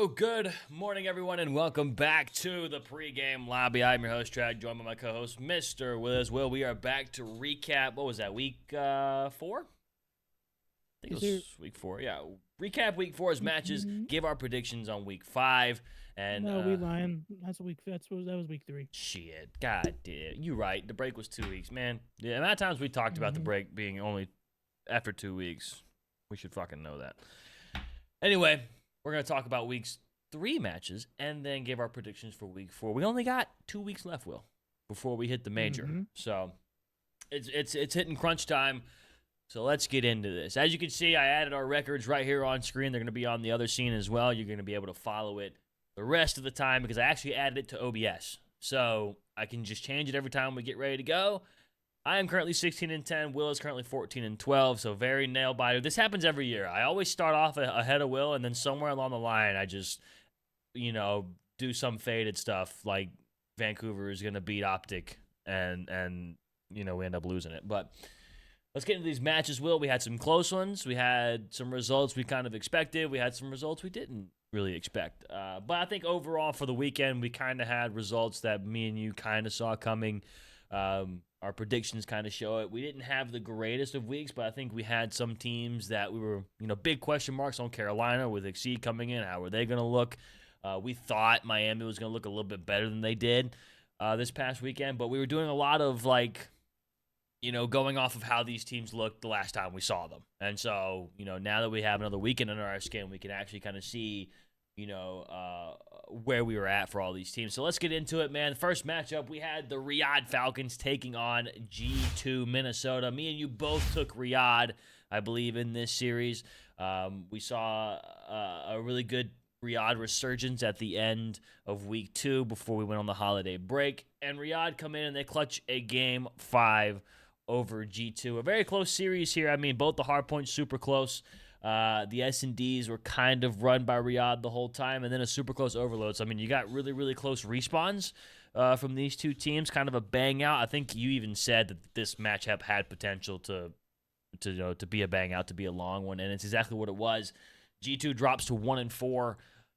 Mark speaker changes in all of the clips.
Speaker 1: Good morning, everyone, and welcome back to the pregame lobby. I'm your host, Trep, joined by my co-host, Mr. Williz. Will, we are back to recap. What was that, week 4? I think it was week 4, yeah. Recap week 4's matches, give our predictions on week 5. And
Speaker 2: no, we lying. That was week 3.
Speaker 1: Shit, god damn. You right, the break was 2 weeks, man. The amount of times we talked about the break being only after 2 weeks, we should fucking know that. Anyway, we're going to talk about week's 3 matches and then give our predictions for week 4. We only got 2 weeks left, Will, before we hit the major. So it's hitting crunch time. So let's get into this. As you can see, I added our records right here on screen. They're going to be on the other scene as well. You're going to be able to follow it the rest of the time because I actually added it to OBS. So I can just change it every time we get ready to go. I am currently 16-10. Will is currently 14-12, so very nail-biter. This happens every year. I always start off ahead of Will, and then somewhere along the line, I just, do some faded stuff, like Vancouver is going to beat OpTic, and we end up losing it. But let's get into these matches, Will. We had some close ones. We had some results we kind of expected. We had some results we didn't really expect. But I think overall for the weekend, we kind of had results that me and you kind of saw coming. Our predictions kind of show it. We didn't have the greatest of weeks, but I think we had some teams that we were, big question marks on. Carolina with Exceed coming in. How were they going to look? We thought Miami was going to look a little bit better than they did this past weekend, but we were doing a lot of, going off of how these teams looked the last time we saw them. And so, now that we have another weekend under our skin, we can actually kind of see, where we were at for all these teams. So let's get into it, man. The first matchup, we had the Riyadh Falcons taking on G2 Minnesota. Me and you both took Riyadh, I believe, in this series. We saw a really good Riyadh resurgence at the end of week 2 before we went on the holiday break. And Riyadh come in and they clutch a game 5 over G2. A very close series here. I mean, both the hard points super close. The S&Ds were kind of run by Riyadh the whole time, and then a super close overload. So, I mean, you got really, really close respawns from these two teams, kind of a bang out. I think you even said that this matchup had potential to be a bang out, to be a long one, and it's exactly what it was. G2 drops to 1-4.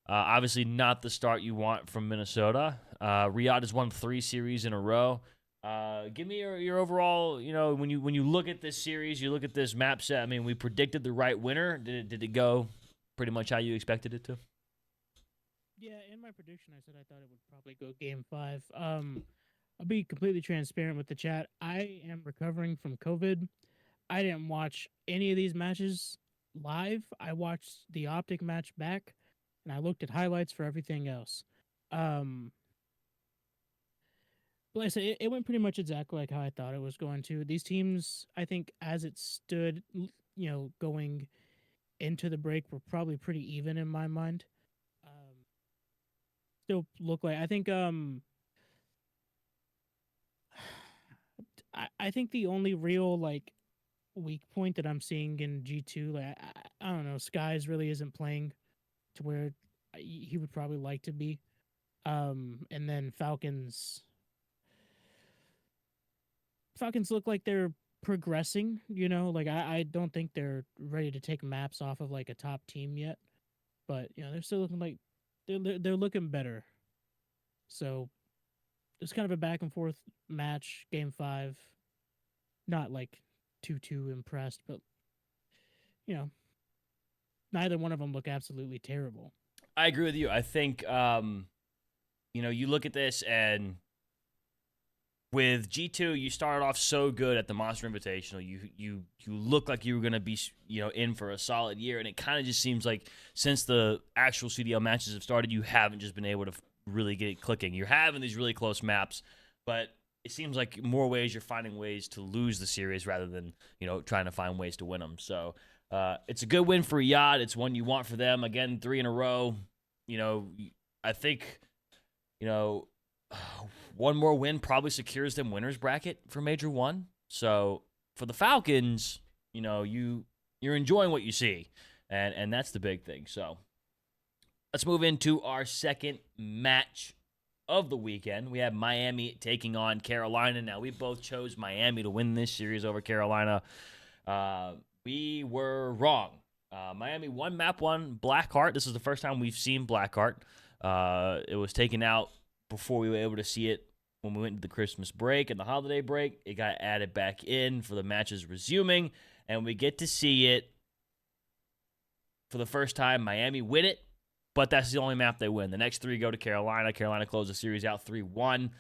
Speaker 1: Obviously, not the start you want from Minnesota. Riyadh has won 3 series in a row. Give me your overall, when you look at this series, you look at this map set, I mean, we predicted the right winner. Did it go pretty much how you expected it to?
Speaker 2: Yeah, in my prediction, I said I thought it would probably go game 5. I'll be completely transparent with the chat. I am recovering from COVID. I didn't watch any of these matches live. I watched the OpTic match back, and I looked at highlights for everything else. Like I said, it went pretty much exactly like how I thought it was going to. These teams, I think, as it stood, going into the break, were probably pretty even in my mind. Still look like I think. I think the only real weak point that I'm seeing in G2, I don't know, Skies really isn't playing to where he would probably like to be. And then Falcons look like they're progressing, I don't think they're ready to take maps off of a top team yet, but they're still looking like they're looking better. So it's kind of a back and forth match, game 5. Not 2-2 impressed, but neither one of them look absolutely terrible.
Speaker 1: I agree with you. I think you look at this, and with G2, you started off so good at the Monster Invitational. You look like you were going to be, in for a solid year, and it kind of just seems like since the actual CDL matches have started, you haven't just been able to really get it clicking. You're having these really close maps, but it seems like more ways you're finding ways to lose the series rather than, trying to find ways to win them. So it's a good win for Riyadh. It's one you want for them. Again, 3 in a row. I think, one more win probably secures them winner's bracket for Major 1. So for the Falcons, you're enjoying what you see, and that's the big thing. So let's move into our second match of the weekend. We have Miami taking on Carolina. Now, we both chose Miami to win this series over Carolina. We were wrong. Miami won map one, Blackheart. This is the first time we've seen Blackheart. It was taken out before we were able to see it when we went into the Christmas break and the holiday break. It got added back in for the matches resuming, and we get to see it for the first time. Miami win it, but that's the only map they win. The next three go to Carolina. Carolina closed the series out 3-1.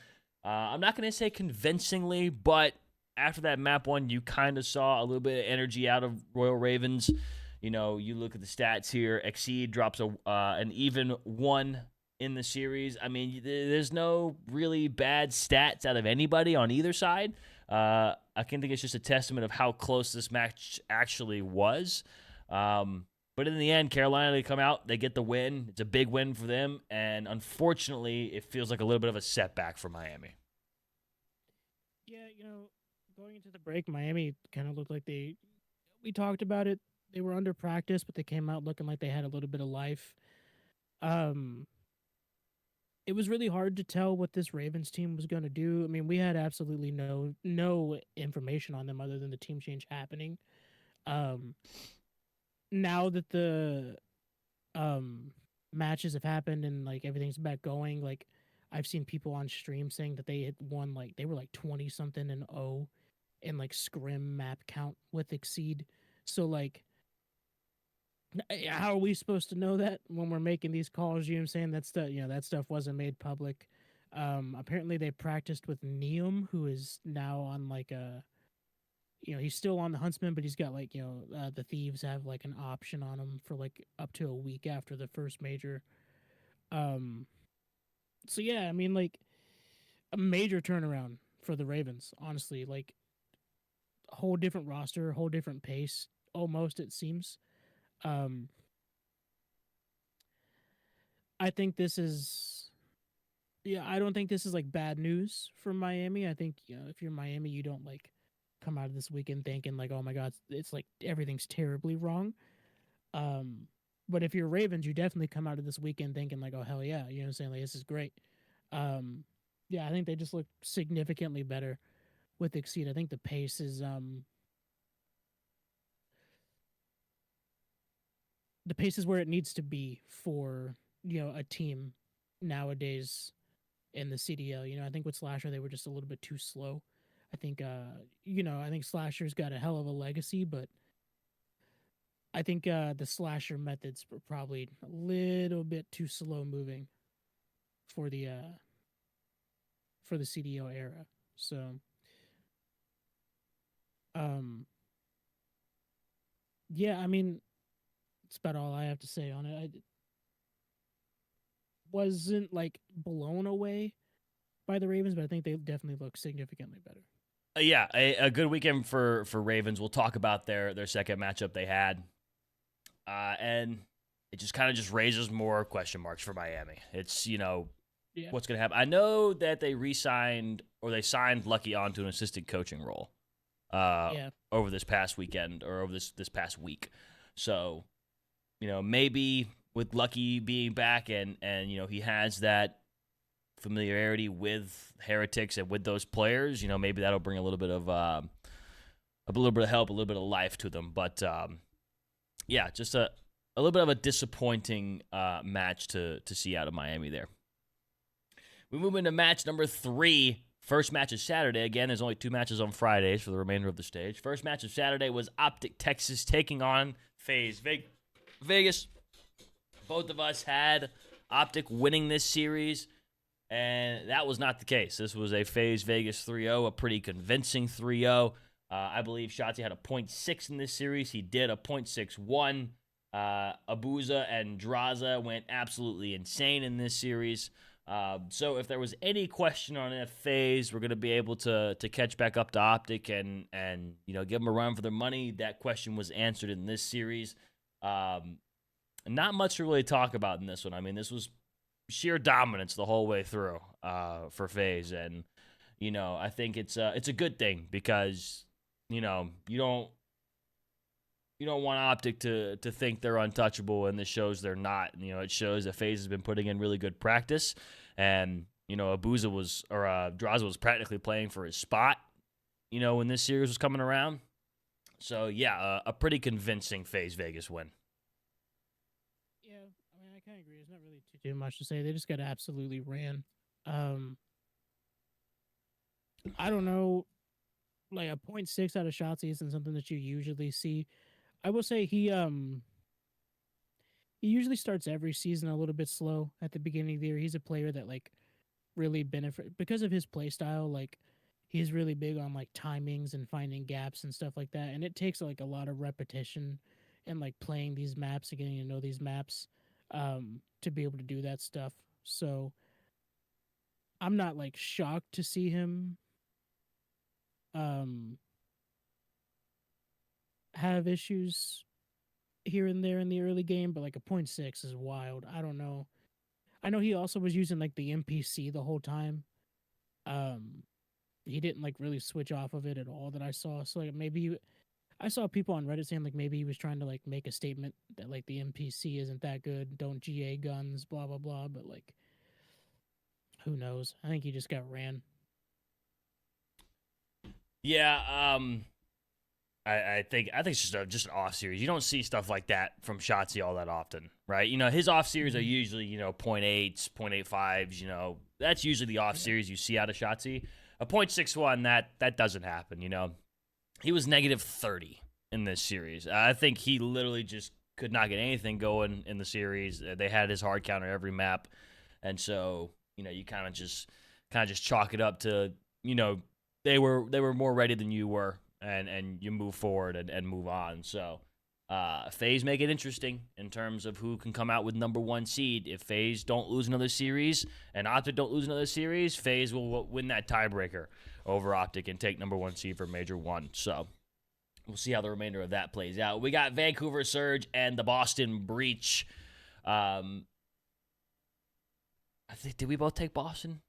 Speaker 1: I'm not going to say convincingly, but after that map one, you kind of saw a little bit of energy out of Royal Ravens. You know, you look at the stats here. Exceed drops an even 1 in the series. I mean, there's no really bad stats out of anybody on either side. I can think it's just a testament of how close this match actually was. But in the end, Carolina, they come out, they get the win. It's a big win for them, and unfortunately, it feels like a little bit of a setback for Miami.
Speaker 2: Yeah, going into the break, Miami kind of looked like we talked about it. They were under practice, but they came out looking like they had a little bit of life. It was really hard to tell what this Ravens team was going to do. I mean, we had absolutely no information on them other than the team change happening. Now that the matches have happened and like everything's back going, like I've seen people on stream saying that they had won, like they were like 20 something and 0 in like scrim map count with Exceed. So like, how are we supposed to know that when we're making these calls? You know what I'm saying? That stuff wasn't made public. Apparently they practiced with Neum, who is now on like he's still on the Huntsman, but he's got like, the Thieves have like an option on him for like up to a week after the first major. So yeah, I mean, like a major turnaround for the Ravens, honestly. Like a whole different roster, whole different pace, almost it seems. I think this is, yeah, I don't think this is like bad news for Miami. I think, if you're Miami, you don't like come out of this weekend thinking like, oh my God, it's like everything's terribly wrong. But if you're Ravens, you definitely come out of this weekend thinking like, oh hell yeah, you know what I'm saying? Like this is great. Yeah, I think they just look significantly better with Exceed. I think the pace is where it needs to be for a team nowadays in the CDL. I think with Slasher they were just a little bit too slow. I think I think Slasher's got a hell of a legacy, but I think the Slasher methods were probably a little bit too slow moving for the CDO era. So yeah, I mean that's about all I have to say on it. I wasn't like blown away by the Ravens, but I think they definitely look significantly better.
Speaker 1: Yeah, a good weekend for Ravens. We'll talk about their second matchup they had. And it just kind of just raises more question marks for Miami. It's, what's going to happen. I know that they re-signed or they signed Lucky onto an assistant coaching role over this past weekend or over this past week. So, maybe with Lucky being back and he has that familiarity with Heretics and with those players, maybe that'll bring a little bit of help, a little bit of life to them. But yeah, just a little bit of a disappointing match to see out of Miami there. We move into match number 3. First match is Saturday. Again, there's only 2 matches on Fridays for the remainder of the stage. First match of Saturday was OpTic Texas taking on FaZe Vegas. Both of us had OpTic winning this series, and that was not the case. This was a FaZe Vegas 3-0, a pretty convincing 3-0. I believe Shotzi had a 0.6 in this series. He did a 0.61. Abuza and Draza went absolutely insane in this series. So if there was any question on if FaZe were going to be able to catch back up to OpTic and give them a run for their money, that question was answered in this series. Not much to really talk about in this one. I mean, this was sheer dominance the whole way through for FaZe, and I think it's a good thing because you don't want OpTic to think they're untouchable, and this shows they're not. It shows that FaZe has been putting in really good practice, and Draza was practically playing for his spot, when this series was coming around. So yeah, a pretty convincing FaZe Vegas win.
Speaker 2: kind of agree. There's not really too much to say. They just got absolutely ran. Um, I don't know, like a .6 out of Shotzi isn't something that you usually see. I will say he usually starts every season a little bit slow at the beginning of the year. He's a player that like really benefit because of his play style. Like he's really big on like timings and finding gaps and stuff like that. And it takes like a lot of repetition and like playing these maps and getting to know these maps to be able to do that stuff. So I'm not like shocked to see him um have issues here and there in the early game, but like a .6 is wild. I don't know. I know he also was using like the NPC the whole time. Um, he didn't like really switch off of it at all that I saw. So like I saw people on Reddit saying like maybe he was trying to like make a statement that like the NPC isn't that good, don't GA guns, blah blah blah. But like, who knows? I think he just got ran.
Speaker 1: Yeah, I think it's just an off series. You don't see stuff like that from Shotzi all that often, right? You know, his off series are usually, you know, .8s, .85s, you know. That's usually the off series you see out of Shotzi. A .61, that doesn't happen, you know. He was negative 30 in this series. I think he literally just could not get anything going in the series. They had his hard counter every map. And so, you know, you kind of just chalk it up to, you know, they were more ready than you were. And you move forward and move on. So FaZe make it interesting in terms of who can come out with number 1 seed. If FaZe don't lose another series and OpTic don't lose another series, FaZe will win that tiebreaker over OpTic and take number 1 seed for Major 1. So we'll see how the remainder of that plays out. We got Vancouver Surge and the Boston Breach. I think, did we both take Boston?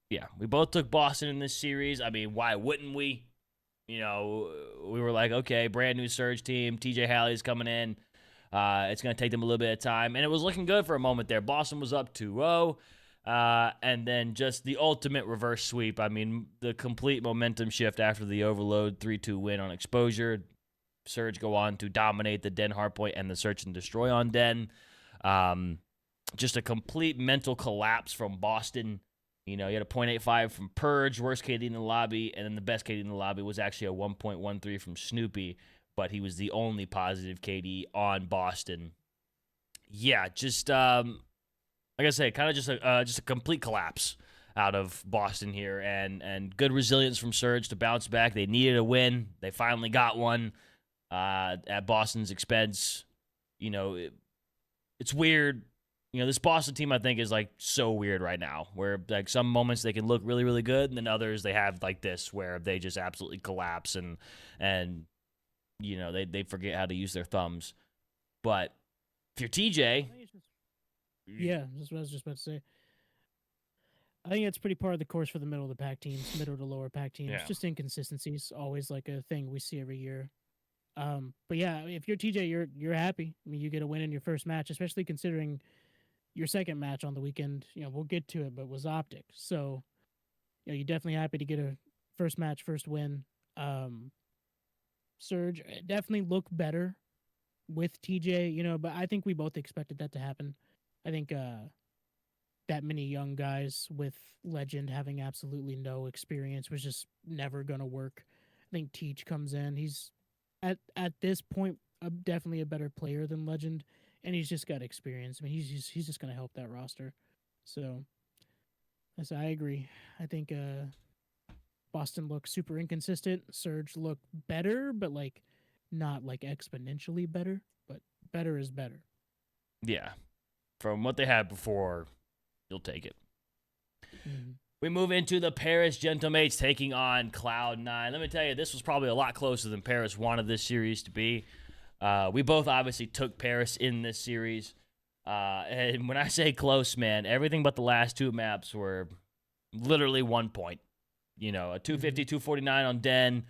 Speaker 1: Yeah, we both took Boston in this series. I mean, why wouldn't we? You know, we were like, okay, brand new Surge team. TJ Halley's coming in. It's going to take them a little bit of time. And it was looking good for a moment there. Boston was up 2-0. And then just the ultimate reverse sweep. I mean, the complete momentum shift after the overload 3-2 win on Exposure. Surge go on to dominate the Den Hardpoint and the Search and Destroy on Den. Just a complete mental collapse from Boston. You know, you had a .85 from Purge, worst KD in the lobby, and then the best KD in the lobby was actually a 1.13 from Snoopy, but he was the only positive KD on Boston. Yeah, just like I said, kind of just a complete collapse out of Boston here, and good resilience from Surge to bounce back. They needed a win. They finally got one at Boston's expense. You know, it's weird. You know, this Boston team, I think, is, like, so weird right now, where, like, some moments they can look really, really good, and then others they have, like, this, where they just absolutely collapse and you know, they forget how to use their thumbs. But if you're TJ...
Speaker 2: Yeah, that's what I was just about to say. I think it's pretty part of the course for the middle of the pack teams, middle to lower pack teams.
Speaker 1: Yeah.
Speaker 2: Just inconsistencies, always, like, a thing we see every year. But, yeah, if you're TJ, you're happy. I mean, you get a win in your first match, especially considering... your second match on the weekend, you know, we'll get to it, but was OpTic. So, you know, you're definitely happy to get a first match, first win. Surge definitely looked better with TJ, you know, but I think we both expected that to happen. I think that many young guys with Legend having absolutely no experience was just never going to work. I think Teach comes in. He's at this point definitely a better player than Legend, and he's just got experience. I mean, he's just going to help that roster. So, yes, I agree. I think Boston looked super inconsistent. Surge looked better, but like not like exponentially better, but better is better.
Speaker 1: Yeah. From what they had before, you'll take it.
Speaker 2: Mm-hmm.
Speaker 1: We move into the Paris Gentlemates taking on Cloud9. Let me tell you, this was probably a lot closer than Paris wanted this series to be. We both obviously took Paris in this series. And when I say close, man, everything but the last two maps were literally 1 point. You know, a 250, 249 on Den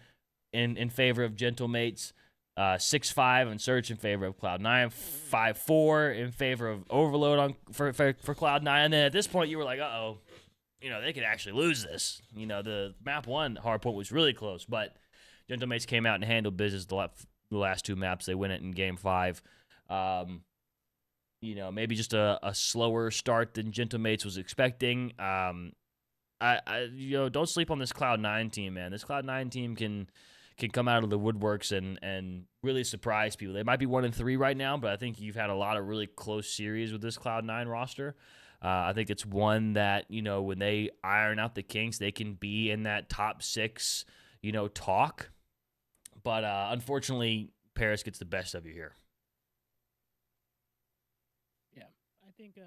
Speaker 1: in favor of Gentlemates. 6-5 on Search in favor of Cloud9. 5-4 in favor of Overload for Cloud9. And then at this point, you were like, uh-oh. You know, they could actually lose this. You know, the map 1 hardpoint was really close, but Gentlemates came out and handled business the last two maps. They win it in game 5. maybe just a slower start than Gentlemates was expecting. Don't sleep on this Cloud9 team, man. This Cloud9 team can come out of the woodworks and really surprise people. They might be 1-3 right now, but I think you've had a lot of really close series with this Cloud9 roster. I think it's one that, when they iron out the kinks, they can be in that top 6, talk. But unfortunately, Paris gets the best of you here.
Speaker 2: Yeah, I think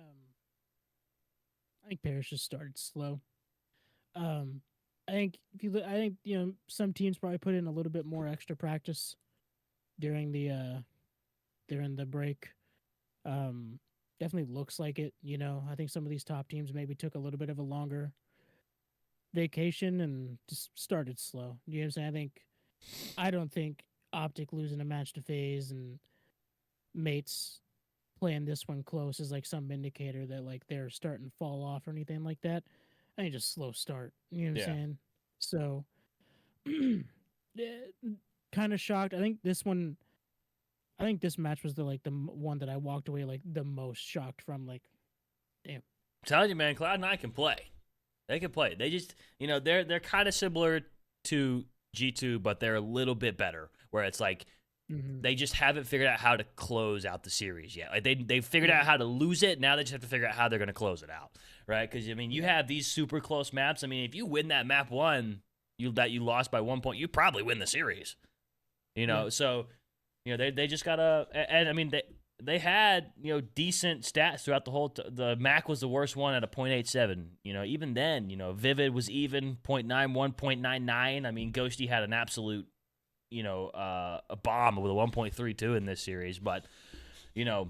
Speaker 2: Paris just started slow. I think some teams probably put in a little bit more extra practice during the break. Definitely looks like it. I think some of these top teams maybe took a little bit of a longer vacation and just started slow. You know what I'm saying? I don't think OpTic losing a match to FaZe and Mates playing this one close is like some indicator that like they're starting to fall off or anything like that. I think just slow start. You know what I'm saying? So, kind of shocked. I think this match was the one that I walked away like the most shocked from. Like, damn.
Speaker 1: I'm telling you, man, Cloud9 can play. They can play. They just, they're kind of similar to G2, but they're a little bit better. Where it's like they just haven't figured out how to close out the series yet. Like they figured out how to lose it. Now they just have to figure out how they're going to close it out, right? Because you have these super close maps. I mean, if you win that map 1, that you lost by 1 point, you probably win the series. So they just gotta. And I mean they had decent stats throughout the whole. The Mac was the worst one at a 0.87. Even then, Vivid was even 0.91, 0.99. I mean, Ghosty had an absolute. A bomb with a 1.32 in this series. But, if you're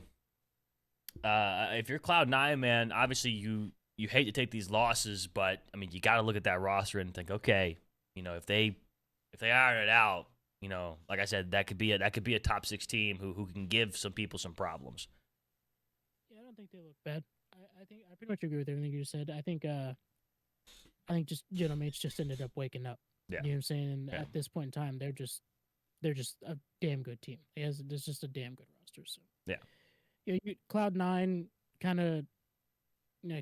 Speaker 1: Cloud9, man, obviously you hate to take these losses, but I mean, you got to look at that roster and think, okay, if they iron it out, like I said, that could be a top 6 team who can give some people some problems.
Speaker 2: Yeah, I don't think they look bad. I think I pretty much agree with everything you said. I think just Gentlemates just ended up waking up.
Speaker 1: Yeah.
Speaker 2: You know what I'm saying? And at this point in time, they're just a damn good team. There's just a damn good roster. So Cloud9 kind of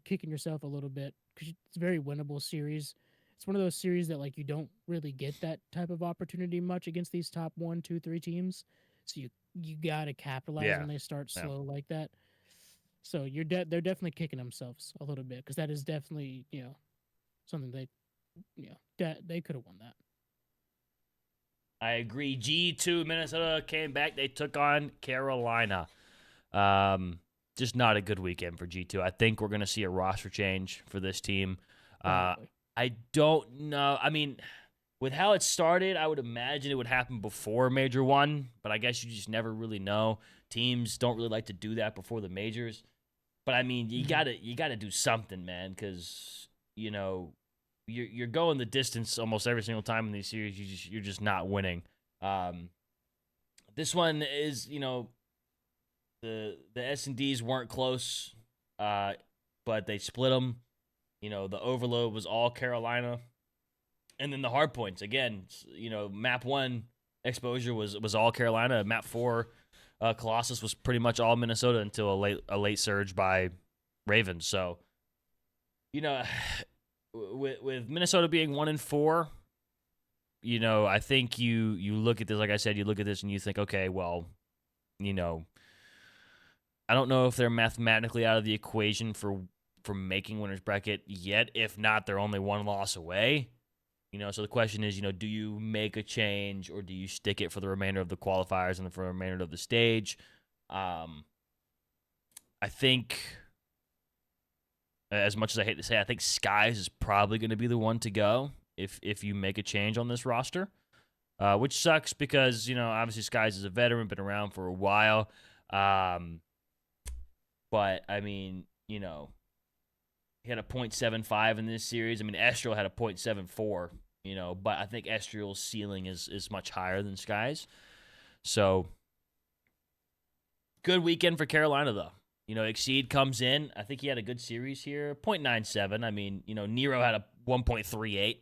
Speaker 2: kicking yourself a little bit because it's a very winnable series. It's one of those series that like you don't really get that type of opportunity much against these top 1, 2, 3 teams. So you gotta capitalize when they start slow like that. So they're definitely kicking themselves a little bit because that is definitely something they could have won that.
Speaker 1: I agree. G2 Minnesota came back. They took on Carolina. Just not a good weekend for G2. I think we're going to see a roster change for this team. I don't know. I mean, with how it started, I would imagine it would happen before Major 1, but I guess you just never really know. Teams don't really like to do that before the majors. But I mean, you gotta do something, man, because you're going the distance almost every single time in these series. You're just not winning. This one is, the S&Ds weren't close, but they split them. The overload was all Carolina, and then the hard points again. Map 1 exposure was all Carolina. Map 4, Colossus was pretty much all Minnesota until a late surge by Ravens. So, with Minnesota being 1-4, I think you look at this, like I said, you look at this and you think, okay, well, I don't know if they're mathematically out of the equation for making winners bracket yet. If not, they're only 1 loss away. So the question is, do you make a change or do you stick it for the remainder of the qualifiers and for the remainder of the stage? I think, as much as I hate to say, I think Skies is probably going to be the one to go if you make a change on this roster, which sucks because, obviously Skies is a veteran, been around for a while. But, I mean, he had a 0.75 in this series. I mean, Estriel had a 0.74, but I think Estriel's ceiling is much higher than Skies. So, good weekend for Carolina, though. Exceed comes in. I think he had a good series here. 0.97. I mean, Nero had a 1.38,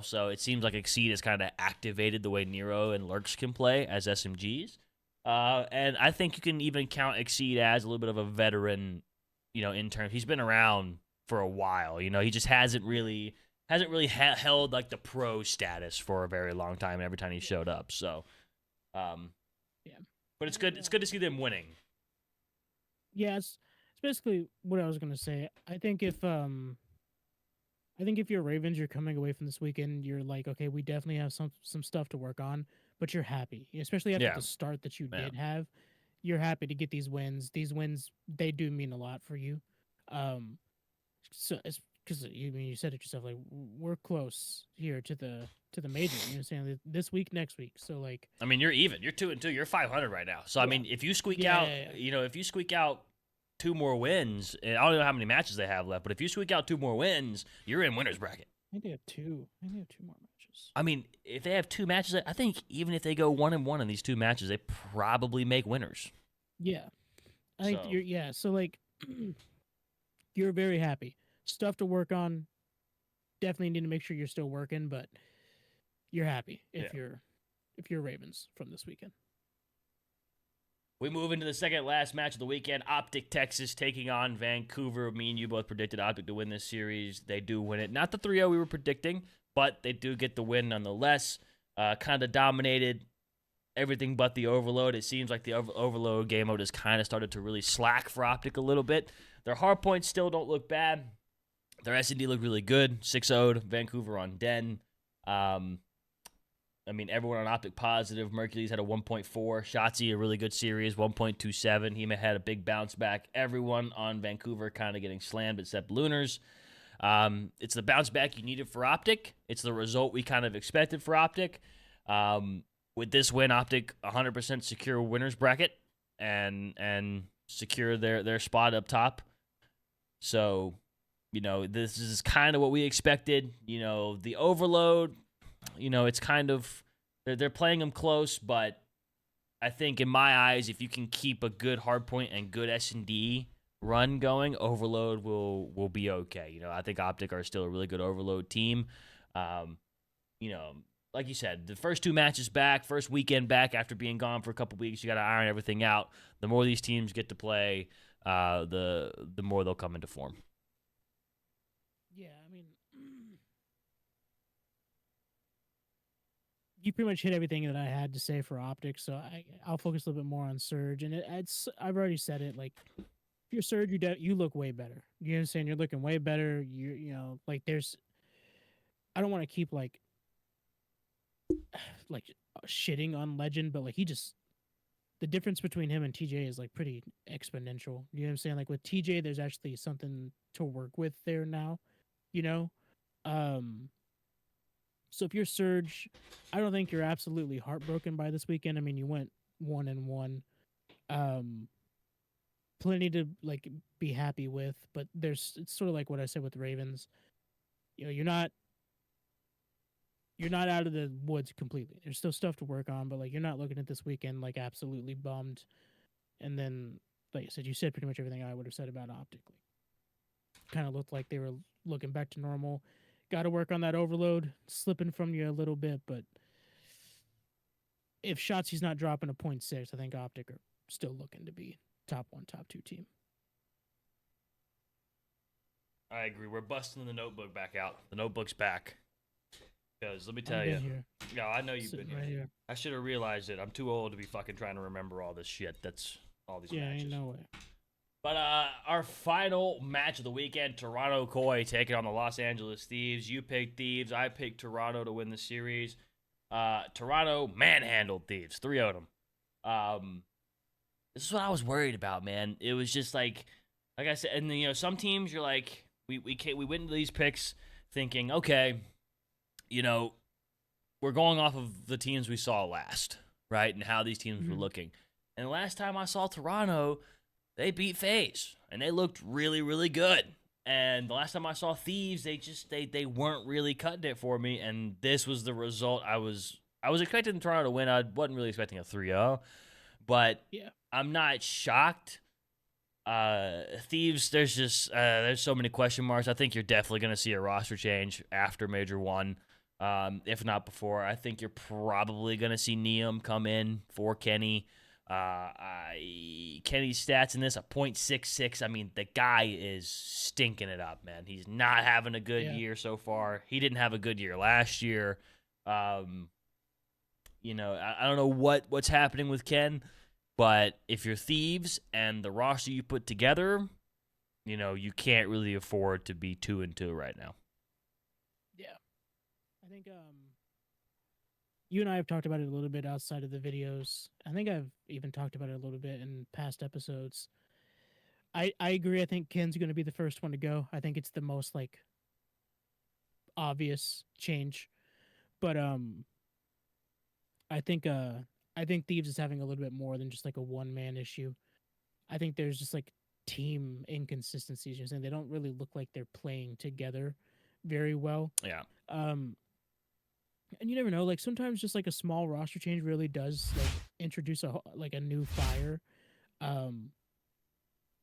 Speaker 1: so it seems like Exceed has kind of activated the way Nero and Lurks can play as SMGs. And I think you can even count Exceed as a little bit of a veteran, in terms. He's been around for a while. He just hasn't really held like the pro status for a very long time. Every time he showed up, so
Speaker 2: Yeah.
Speaker 1: but it's good. It's good to see them winning.
Speaker 2: Yeah, it's basically what I was gonna say. I think if you're Ravens, you're coming away from this weekend, you're like, okay, we definitely have some stuff to work on, but you're happy, especially after
Speaker 1: Yeah,
Speaker 2: the start that you
Speaker 1: yeah.
Speaker 2: did have. You're happy to get these wins. These wins, they do mean a lot for you. Um, so it's because you said it yourself, like we're close here to the major. You know, what I'm saying this week, next week. So like,
Speaker 1: I mean, you're even. You're 2-2. You're 500 right now. So I
Speaker 2: yeah,
Speaker 1: mean, if you squeak
Speaker 2: yeah,
Speaker 1: out,
Speaker 2: yeah, yeah.
Speaker 1: if you squeak out two more wins, and I don't know how many matches they have left, but if you squeak out two more wins, you're in winners bracket.
Speaker 2: I think they have two. I think they have two more matches.
Speaker 1: I mean, if they have two matches, I think even if they go 1-1 in these two matches, they probably make winners.
Speaker 2: Yeah, I think
Speaker 1: So-
Speaker 2: you're. Yeah, so like, you're very happy. Stuff to work on. Definitely need to make sure you're still working, but you're happy if you're Ravens from this weekend.
Speaker 1: We move into the second last match of the weekend. OpTic, Texas, taking on Vancouver. Me and you both predicted OpTic to win this series. They do win it. Not the 3-0 we were predicting, but they do get the win nonetheless. Kind of dominated everything but the overload. It seems like the overload game mode has kind of started to really slack for OpTic a little bit. Their hard points still don't look bad. Their S&D look really good. 6-0'd Vancouver on Den. I mean, everyone on OpTic positive. Mercury's had a 1.4. Shotzi, a really good series, 1.27. He had a big bounce back. Everyone on Vancouver kind of getting slammed except Lunars. It's the bounce back you needed for OpTic. It's the result we kind of expected for OpTic. With this win, OpTic 100% secure winners bracket and secure their spot up top. So, this is kind of what we expected. The overload, it's kind of they're playing them close, but I think in my eyes, if you can keep a good hardpoint and good S&D run going, overload will be okay. I think OpTic are still a really good overload team. Like you said, the first two matches back, first weekend back after being gone for a couple weeks, you got to iron everything out. The more these teams get to play, the more they'll come into form.
Speaker 2: Yeah, I mean, you pretty much hit everything that I had to say for OpTic, so I'll focus a little bit more on Surge. And I've already said it. Like, if you're Surge, you look way better. You know what I'm saying? You're looking way better. Like there's. I don't want to keep like shitting on Legend, but like the difference between him and TJ is like pretty exponential. You know what I'm saying? Like with TJ, there's actually something to work with there now. So if you're Surge, I don't think you're absolutely heartbroken by this weekend. I mean, you went 1-1. Plenty to like be happy with, but it's sort of like what I said with the Ravens. You're not out of the woods completely. There's still stuff to work on, but like you're not looking at this weekend like absolutely bummed. And then, like I said, you said pretty much everything I would have said about OpTic. Kind of looked like they were looking back to normal. Got to work on that overload, slipping from you a little bit, but if Shotzi's not dropping a 0.6, I think OpTic are still looking to be top 1, top 2 team.
Speaker 1: I agree. We're busting the notebook back out. The notebook's back. Because let me tell you, yeah, I know you've been here.
Speaker 2: Right here.
Speaker 1: I should have realized it. I'm too old to be fucking trying to remember all this shit. That's all these
Speaker 2: Yeah,
Speaker 1: matches.
Speaker 2: ain't no way.
Speaker 1: But our final match of the weekend, Toronto Koi taking on the Los Angeles Thieves. You picked Thieves. I picked Toronto to win the series. Toronto manhandled Thieves. 3-0'd them. This is what I was worried about, man. It was just like I said, and some teams you're like, we went into these picks thinking, okay, we're going off of the teams we saw last, right, and how these teams were looking. And the last time I saw Toronto, they beat FaZe, and they looked really, really good. And the last time I saw Thieves, they weren't really cutting it for me, and this was the result. I was expecting Toronto to win. I wasn't really expecting a 3-0, but
Speaker 2: Yeah.
Speaker 1: I'm not shocked. Thieves, there's so many question marks. I think you're definitely going to see a roster change after Major 1, if not before. I think you're probably going to see Neum come in for Kenny. Kenny's stats in this, a .66. I mean, the guy is stinking it up, man. He's not having a good year so far. He didn't have a good year last year. You know, I don't know what's happening with Ken, but if you're Thieves and the roster you put together, you know, you can't really afford to be 2-2 right now.
Speaker 2: Yeah. I think you and I have talked about it a little bit outside of the videos. I think I've even talked about it a little bit in past episodes. I agree. I think Ken's going to be the first one to go. I think it's the most like obvious change. But I think Thieves is having a little bit more than just like a one-man issue. I think there's just like team inconsistencies. You're saying they don't really look like they're playing together very well.
Speaker 1: Yeah.
Speaker 2: And you never know. Like sometimes just like a small roster change really does like introduce a new fire.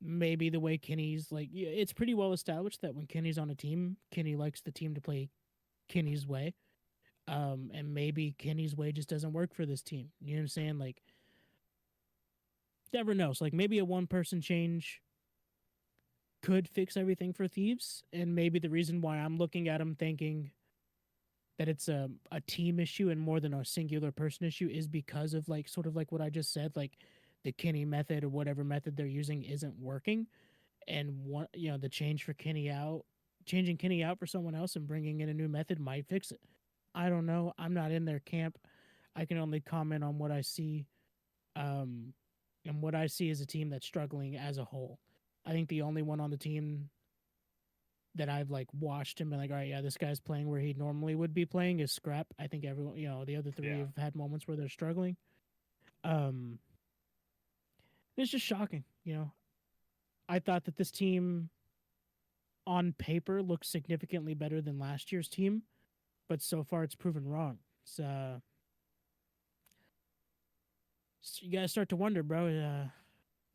Speaker 2: Maybe the way Kenny's like, it's pretty well established that when Kenny's on a team, Kenny likes the team to play Kenny's way. And maybe Kenny's way just doesn't work for this team. You know what I'm saying? Like, never knows. Like maybe a one-person change could fix everything for Thieves, and maybe the reason why I'm looking at them thinking that it's a team issue and more than a singular person issue is because of like sort of like what I just said, like the Kenny method or whatever method they're using isn't working, and one the changing Kenny out for someone else and bringing in a new method might fix it. I don't know. I'm not in their camp. I can only comment on what I see. And what I see is a team that's struggling as a whole. I think the only one on the team that I've like watched and been like, all right, yeah, this guy's playing where he normally would be playing is Scrap. I think everyone, the other three have had moments where they're struggling. It's just shocking, I thought that this team on paper looks significantly better than last year's team, but so far it's proven wrong. So you guys start to wonder, bro.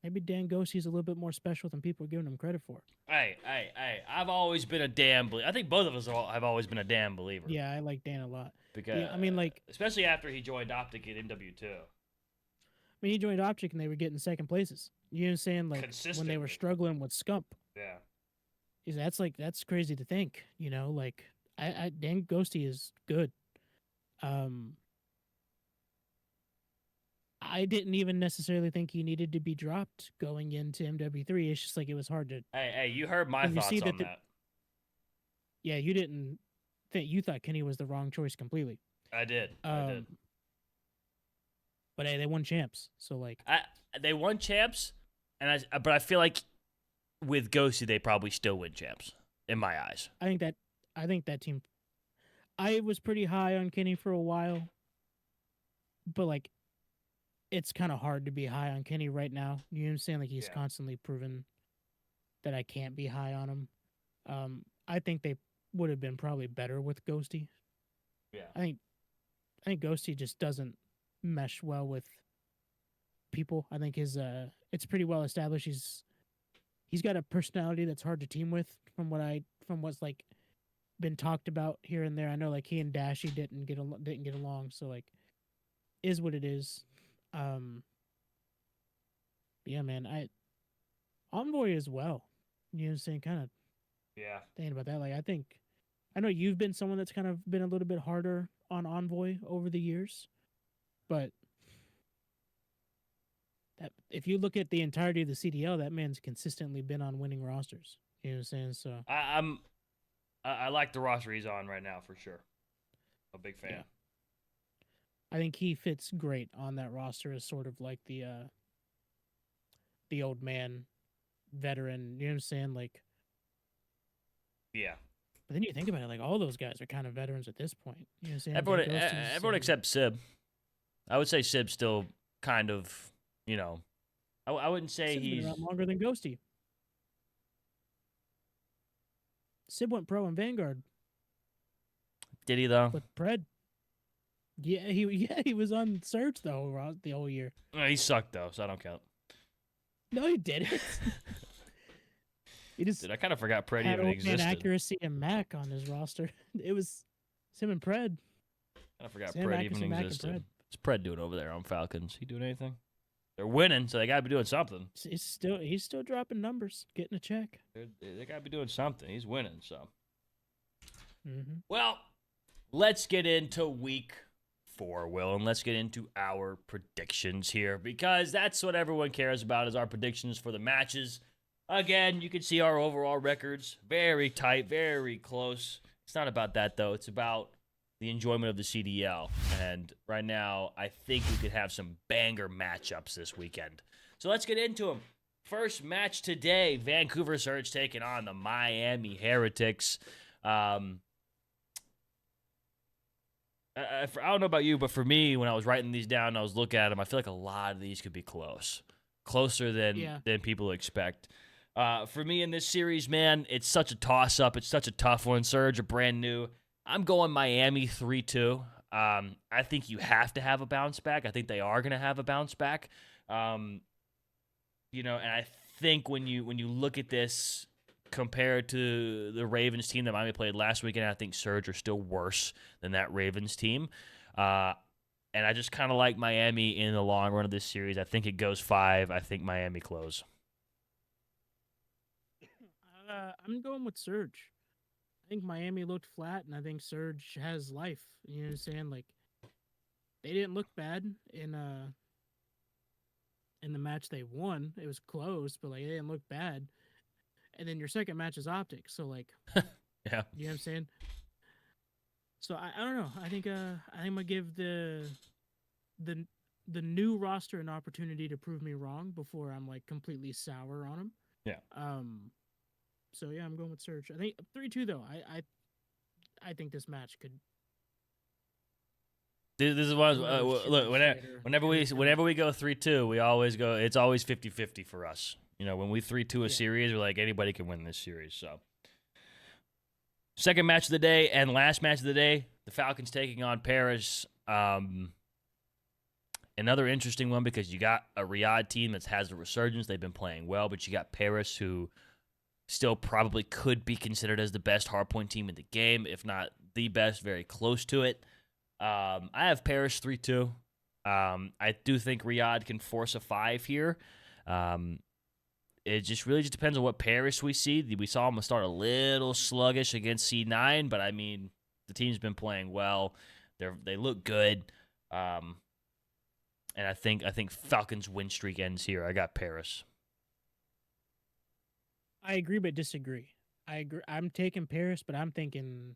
Speaker 2: Maybe Dan Ghostie's a little bit more special than people are giving him credit for.
Speaker 1: Hey, I've always been a damn believer. I think both of us have always been a damn believer.
Speaker 2: Yeah, I like Dan a lot.
Speaker 1: Because,
Speaker 2: I mean, like...
Speaker 1: especially after he joined OpTic in MW2.
Speaker 2: I mean, he joined OpTic and they were getting second places. You know what I'm saying? Like, when they were struggling with Scump.
Speaker 1: Yeah.
Speaker 2: That's crazy to think, Like, Dan Ghostie is good. I didn't even necessarily think he needed to be dropped going into MW3. It's just like it was hard to.
Speaker 1: Hey, you heard my thoughts on that.
Speaker 2: Yeah, you didn't think you thought Kenny was the wrong choice completely.
Speaker 1: I did.
Speaker 2: But hey, they won champs, so like
Speaker 1: they won champs, but I feel like with Ghosty they probably still win champs in my eyes.
Speaker 2: I think that team. I was pretty high on Kenny for a while, but like. It's kind of hard to be high on Kenny right now. You know what I'm saying? Like he's constantly proven that I can't be high on him. I think they would have been probably better with Ghosty.
Speaker 1: Yeah.
Speaker 2: I think Ghosty just doesn't mesh well with people. I think it's pretty well established. He's got a personality that's hard to team with from what's like been talked about here and there. I know like he and Dashy didn't get along, so like is what it is. Yeah, man, Envoy as well. You know what I'm saying? Kind of thinking about that. Like, I know you've been someone that's kind of been a little bit harder on Envoy over the years, but that if you look at the entirety of the CDL, that man's consistently been on winning rosters. You know what I'm saying? So
Speaker 1: I like the roster he's on right now for sure. A big fan.
Speaker 2: Yeah. I think he fits great on that roster as sort of like the old man veteran, you know what I'm saying? Like,
Speaker 1: yeah.
Speaker 2: But then you think about it, like all those guys are kind of veterans at this point. You know what I'm saying?
Speaker 1: Everyone except Sib. I would say Sib's still kind of, I wouldn't say
Speaker 2: Sib's
Speaker 1: he's
Speaker 2: been around longer than Ghosty. Sib went pro in Vanguard.
Speaker 1: Did he though?
Speaker 2: With Pred. Yeah, he was on Surge the whole year.
Speaker 1: He sucked though, so I don't count.
Speaker 2: No, he didn't. He just
Speaker 1: Dude, I kind of forgot Pred
Speaker 2: had
Speaker 1: even existed.
Speaker 2: Accuracy and Mac on his roster. It was Sim and Pred.
Speaker 1: I forgot Pred even existed. What's Pred doing over there on Falcons? He doing anything? They're winning, so they got to be doing something.
Speaker 2: He's still dropping numbers, getting a check.
Speaker 1: They got to be doing something. He's winning, so.
Speaker 2: Mm-hmm.
Speaker 1: Well, let's get into week 4, Will, and let's get into our predictions here, because that's what everyone cares about, is our predictions for the matches. Again, you can see our overall records. Very tight, very close. It's not about that, though. It's about the enjoyment of the CDL. And right now, I think we could have some banger matchups this weekend. So let's get into them. First match today, Vancouver Surge taking on the Miami Heretics. I don't know about you, but for me, when I was writing these down and I was looking at them, I feel like a lot of these could be close. Closer than people expect. For me in this series, man, it's such a toss-up. It's such a tough one. Surge are brand new. I'm going Miami 3-2. I think you have to have a bounce back. I think they are going to have a bounce back. And I think when you look at this compared to the Ravens team that Miami played last weekend, I think Surge are still worse than that Ravens team. And I just kind of like Miami in the long run of this series. I think it goes 5. I think Miami close.
Speaker 2: I'm going with Surge. I think Miami looked flat, and I think Surge has life. You know what I'm saying? Like, they didn't look bad in the match they won. It was close, but like they didn't look bad. And then your second match is OpTic, so like,
Speaker 1: yeah,
Speaker 2: you know what I'm saying? So I don't know. I think I'm gonna give the new roster an opportunity to prove me wrong before I'm like completely sour on them.
Speaker 1: Yeah.
Speaker 2: So yeah, I'm going with Surge. I think 3-2 though. I think this match could.
Speaker 1: This is what look. Whenever we go 3-2, we always go. It's always 50-50 for us. When we 3-2 a series, we're like, anybody can win this series. So, second match of the day and last match of the day, the Falcons taking on Paris. Another interesting one, because you got a Riyadh team that has a resurgence. They've been playing well, but you got Paris, who still probably could be considered as the best hardpoint team in the game, if not the best, very close to it. I have Paris 3-2. I do think Riyadh can force a 5 here. It just really depends on what Paris we see. We saw them start a little sluggish against C9, but I mean, the team's been playing well. They look good. And I think Falcons win streak ends here. I got Paris.
Speaker 2: I agree but disagree. I agree. I'm taking Paris, but I'm thinking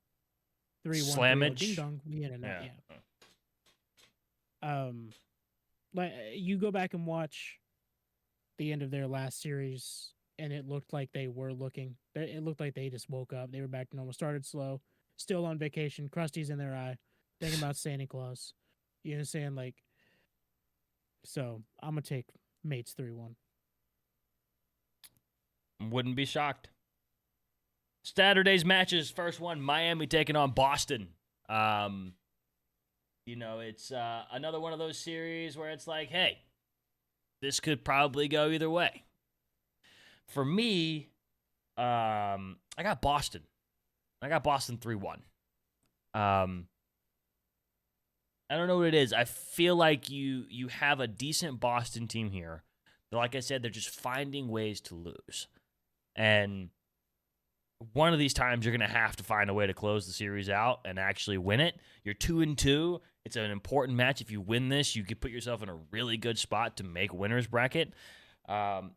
Speaker 2: 3-1.
Speaker 1: Slammage.
Speaker 2: Ding dong. Yeah. Like you go back and watch the end of their last series, and it looked like they were looking. It looked like they just woke up. They were back to normal. Started slow, still on vacation. Krusty's in their eye, thinking about Santa Claus. You know what I'm saying? Like, so I'm gonna take Mates 3-1.
Speaker 1: Wouldn't be shocked. Saturday's matches. First one, Miami taking on Boston. It's another one of those series where it's like, hey, this could probably go either way. For me, I got Boston. I got Boston 3-1. I don't know what it is. I feel like you have a decent Boston team here. But like I said, they're just finding ways to lose. And one of these times you're going to have to find a way to close the series out and actually win it. You're 2-2. It's an important match. If you win this, you could put yourself in a really good spot to make winner's bracket. You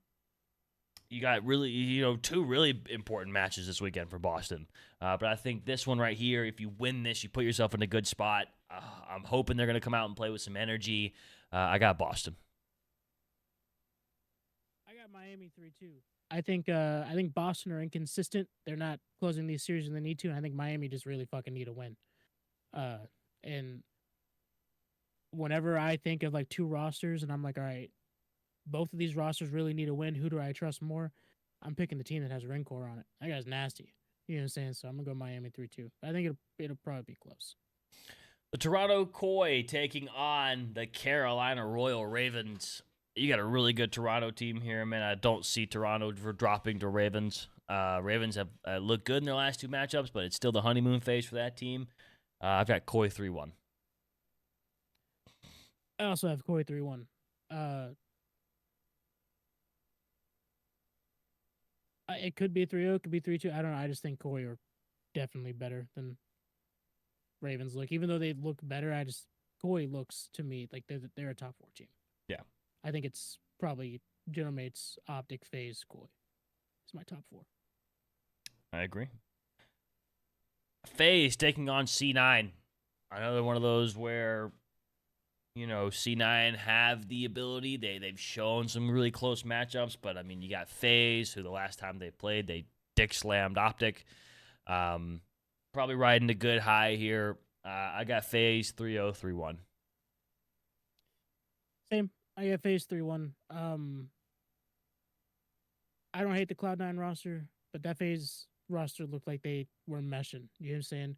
Speaker 1: got really, 2 really important matches this weekend for Boston. But I think this one right here, if you win this, you put yourself in a good spot. I'm hoping they're going to come out and play with some energy. I got Boston.
Speaker 2: I got Miami 3-2. I think Boston are inconsistent. They're not closing these series when they need to, and I think Miami just really fucking need a win. And whenever I think of like 2 rosters and I'm like, all right, both of these rosters really need a win. Who do I trust more? I'm picking the team that has Ringcore on it. That guy's nasty. You know what I'm saying? So I'm gonna go Miami 3-2. I think it'll probably be close.
Speaker 1: The Toronto Koi taking on the Carolina Royal Ravens. You got a really good Toronto team here, man. I don't see Toronto dropping to Ravens. Ravens have looked good in their last 2 matchups, but it's still the honeymoon phase for that team. I've got Koi 3-1.
Speaker 2: I also have Koi 3-1. It could be 3-0, it could be 3-2. I don't know. I just think Koi are definitely better than Ravens look. Even though they look better, Koi looks to me like they're a top 4 team.
Speaker 1: Yeah.
Speaker 2: I think it's probably General Mates, OpTic, FaZe, Koi. It's my top 4.
Speaker 1: I agree. FaZe taking on C9. Another one of those where, you know, C9 have the ability. They've shown some really close matchups, but I mean, you got FaZe, who the last time they played, they dick slammed OpTic. Probably riding a good high here. I got FaZe 3-0, 3-1.
Speaker 2: Same. I got FaZe 3-1. I don't hate the Cloud9 roster, but that FaZe roster looked like they were meshing. You know what I'm saying?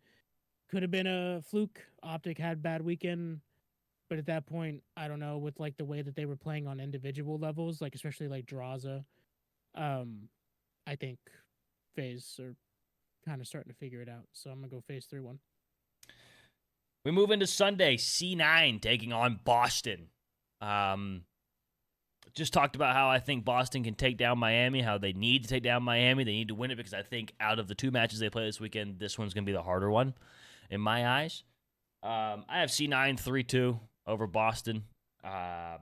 Speaker 2: Could have been a fluke. OpTic had bad weekend, but at that point, I don't know, with like the way that they were playing on individual levels, like especially like Draza, I think FaZe are kind of starting to figure it out. So I'm gonna go FaZe 3-1.
Speaker 1: We move into Sunday. C9 taking on Boston. Just talked about how I think Boston can take down Miami, how they need to take down Miami. They need to win it because I think out of the 2 matches they play this weekend, this one's going to be the harder one in my eyes. I have C9 3-2 over Boston. I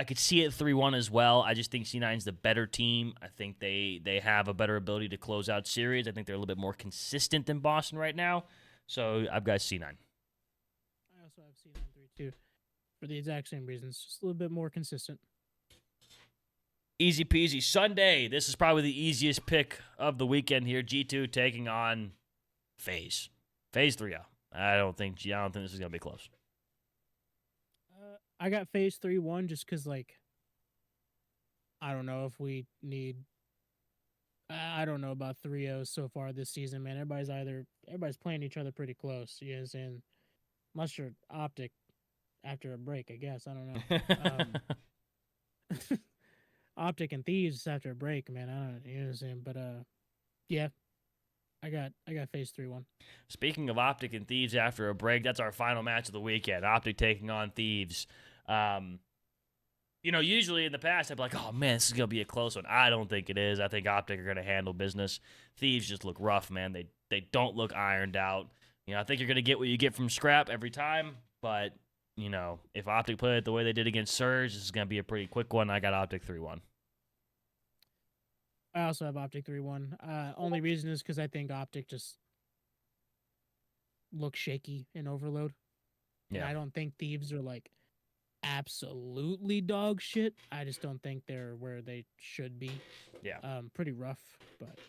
Speaker 1: could see it 3-1 as well. I just think C9's the better team. I think they have a better ability to close out series. I think they're a little bit more consistent than Boston right now. So I've got C9.
Speaker 2: I also have C9 3-2 for the exact same reasons, just a little bit more consistent.
Speaker 1: Easy peasy. Sunday. This is probably the easiest pick of the weekend here. G2 taking on FaZe. FaZe 3-0. I don't think this is gonna be close.
Speaker 2: I got FaZe 3-1 just because, like, I don't know if we need. I don't know about 3-0 so far this season, man. Everybody's playing each other pretty close. You know what I'm saying? Unless you're OpTic after a break, I guess. I don't know. OpTic and Thieves after a break, man. I don't know. You know what I'm saying? But yeah, I got FaZe 3-1.
Speaker 1: Speaking of OpTic and Thieves after a break, that's our final match of the weekend. OpTic taking on Thieves. You know, usually in the past, I'd be like, oh, man, this is going to be a close one. I don't think it is. I think OpTic are going to handle business. Thieves just look rough, man. They don't look ironed out. You know, I think you're going to get what you get from Scrap every time, but, you know, if OpTic play it the way they did against Surge, this is going to be a pretty quick one. I got OpTic 3-1.
Speaker 2: I also have OpTic 3-1. Only reason is because I think OpTic just looks shaky in Overload. Yeah. And I don't think Thieves are, like, absolutely dog shit. I just don't think they're where they should be.
Speaker 1: Yeah.
Speaker 2: Pretty rough, but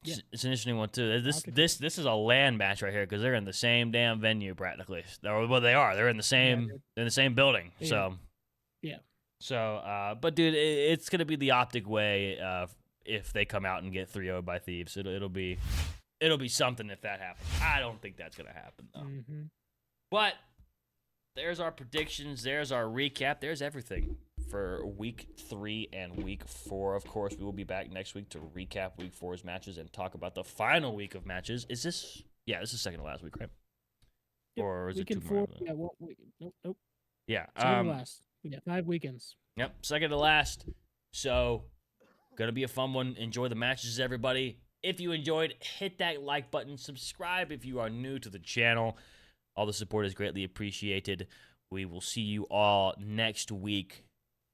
Speaker 2: yeah.
Speaker 1: It's an interesting one too. This is a LAN match right here because they're in the same damn venue practically. Well, they are. They're in the same building. Yeah. So
Speaker 2: yeah.
Speaker 1: So, but dude, it's gonna be the OpTic way. If they come out and get 3-0 by Thieves, it'll be something if that happens. I don't think that's gonna happen though.
Speaker 2: Mm-hmm.
Speaker 1: But there's our predictions. There's our recap. There's everything for week 3 and week 4. Of course, we will be back next week to recap week 4's matches and talk about the final week of matches. Is this? Yeah, this is second to last week, right?
Speaker 2: Yep.
Speaker 1: Or is
Speaker 2: week
Speaker 1: it 2
Speaker 2: 4?
Speaker 1: more?
Speaker 2: Yeah, nope.
Speaker 1: Yeah.
Speaker 2: Second to last. We got 5 weekends.
Speaker 1: Yep, second to last. So, gonna be a fun one. Enjoy the matches, everybody. If you enjoyed, hit that like button. Subscribe if you are new to the channel. All the support is greatly appreciated. We will see you all next week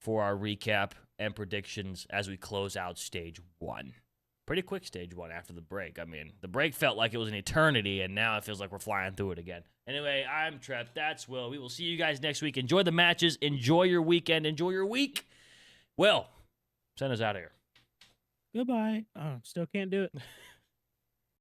Speaker 1: for our recap and predictions as we close out Stage 1. Pretty quick Stage 1 after the break. I mean, the break felt like it was an eternity, and now it feels like we're flying through it again. Anyway, I'm Trep. That's Will. We will see you guys next week. Enjoy the matches. Enjoy your weekend. Enjoy your week. Will, send us out of here.
Speaker 2: Goodbye. Oh, still can't do it.